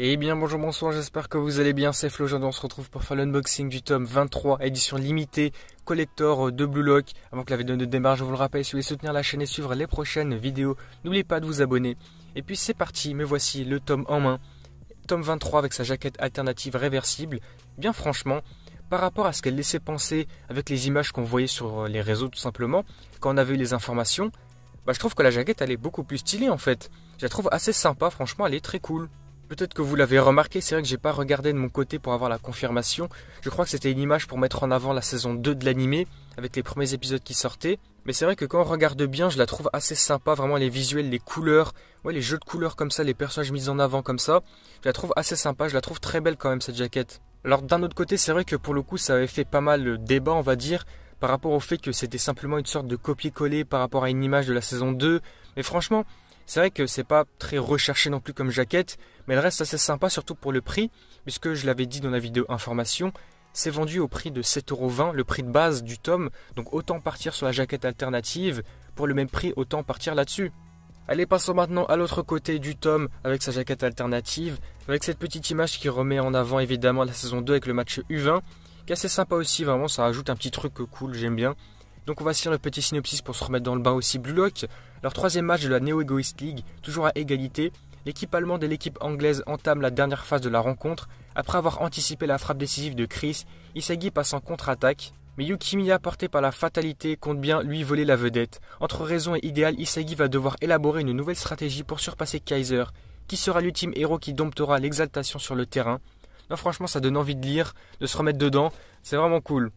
Eh bien bonjour, bonsoir, j'espère que vous allez bien, c'est Flo, aujourd'hui on se retrouve pour faire l'unboxing du tome 23, édition limitée, collector de Blue Lock. Avant que la vidéo ne démarre, je vous le rappelle, si vous voulez soutenir la chaîne et suivre les prochaines vidéos, n'oubliez pas de vous abonner. Et puis c'est parti, me voici le tome en main, tome 23 avec sa jaquette alternative réversible. Bien franchement, par rapport à ce qu'elle laissait penser avec les images qu'on voyait sur les réseaux tout simplement, quand on avait eu les informations, je trouve que la jaquette elle est beaucoup plus stylée en fait. Je la trouve assez sympa, franchement elle est très cool. Peut-être que vous l'avez remarqué, c'est vrai que j'ai pas regardé de mon côté pour avoir la confirmation. Je crois que c'était une image pour mettre en avant la saison 2 de l'animé, avec les premiers épisodes qui sortaient. Mais c'est vrai que quand on regarde bien, je la trouve assez sympa, vraiment les visuels, les couleurs, ouais, les jeux de couleurs comme ça, les personnages mis en avant comme ça. Je la trouve assez sympa, je la trouve très belle quand même cette jaquette. Alors d'un autre côté, c'est vrai que pour le coup, ça avait fait pas mal de débat, on va dire, par rapport au fait que c'était simplement une sorte de copier-coller par rapport à une image de la saison 2. Mais franchement, c'est vrai que c'est pas très recherché non plus comme jaquette, mais elle reste assez sympa surtout pour le prix, puisque je l'avais dit dans la vidéo information, c'est vendu au prix de 7,20 €, le prix de base du tome, donc autant partir sur la jaquette alternative, pour le même prix autant partir là-dessus. Allez, passons maintenant à l'autre côté du tome avec sa jaquette alternative, avec cette petite image qui remet en avant évidemment la saison 2 avec le match U20, qui est assez sympa aussi, vraiment ça rajoute un petit truc cool, j'aime bien. Donc on va lire le petit synopsis pour se remettre dans le bain aussi. Blue Lock, leur troisième match de la Neo Egoist League, toujours à égalité. L'équipe allemande et l'équipe anglaise entament la dernière phase de la rencontre. Après avoir anticipé la frappe décisive de Chris, Isagi passe en contre-attaque. Mais Yukimiya, porté par la fatalité, compte bien lui voler la vedette. Entre raison et idéal, Isagi va devoir élaborer une nouvelle stratégie pour surpasser Kaiser. Qui sera l'ultime héros qui domptera l'exaltation sur le terrain? Non, franchement, ça donne envie de lire, de se remettre dedans. C'est vraiment cool.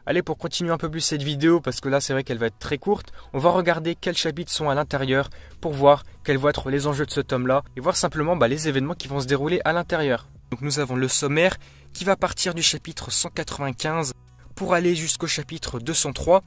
Allez, pour continuer un peu plus cette vidéo, parce que là c'est vrai qu'elle va être très courte, on va regarder quels chapitres sont à l'intérieur pour voir quels vont être les enjeux de ce tome-là et voir simplement les événements qui vont se dérouler à l'intérieur. Donc nous avons le sommaire qui va partir du chapitre 195 pour aller jusqu'au chapitre 203,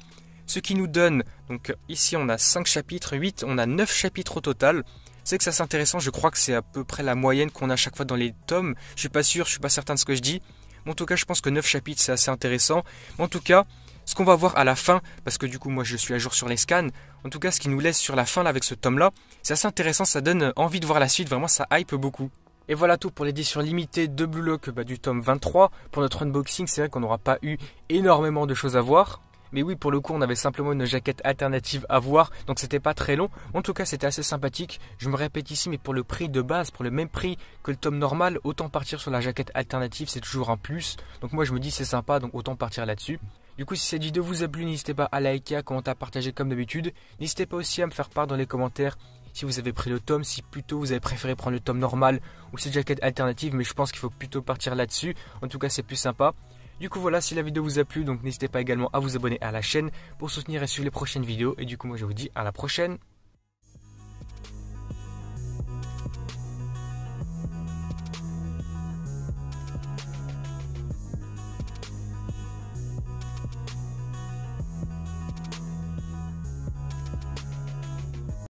ce qui nous donne, donc ici on a 5 chapitres, 8, on a 9 chapitres au total. C'est que ça c'est intéressant, je crois que c'est à peu près la moyenne qu'on a à chaque fois dans les tomes, je suis pas sûr, je suis pas certain de ce que je dis. En tout cas, je pense que 9 chapitres, c'est assez intéressant. En tout cas, ce qu'on va voir à la fin, parce que du coup, moi, je suis à jour sur les scans. En tout cas, ce qui nous laisse sur la fin, là, avec ce tome-là, c'est assez intéressant. Ça donne envie de voir la suite. Vraiment, ça hype beaucoup. Et voilà tout pour l'édition limitée de Blue Lock du tome 23. Pour notre unboxing, c'est vrai qu'on n'aura pas eu énormément de choses à voir. Mais oui, pour le coup, on avait simplement une jaquette alternative à voir, donc c'était pas très long. En tout cas, c'était assez sympathique. Je me répète ici, mais pour le prix de base, pour le même prix que le tome normal, autant partir sur la jaquette alternative, c'est toujours un plus. Donc moi, je me dis c'est sympa, donc autant partir là-dessus. Du coup, si cette vidéo vous a plu, n'hésitez pas à liker, à commenter, à partager comme d'habitude. N'hésitez pas aussi à me faire part dans les commentaires si vous avez pris le tome, si plutôt vous avez préféré prendre le tome normal ou cette jaquette alternative, mais je pense qu'il faut plutôt partir là-dessus. En tout cas, c'est plus sympa. Du coup voilà, si la vidéo vous a plu, donc n'hésitez pas également à vous abonner à la chaîne pour soutenir et suivre les prochaines vidéos. Et du coup moi je vous dis à la prochaine.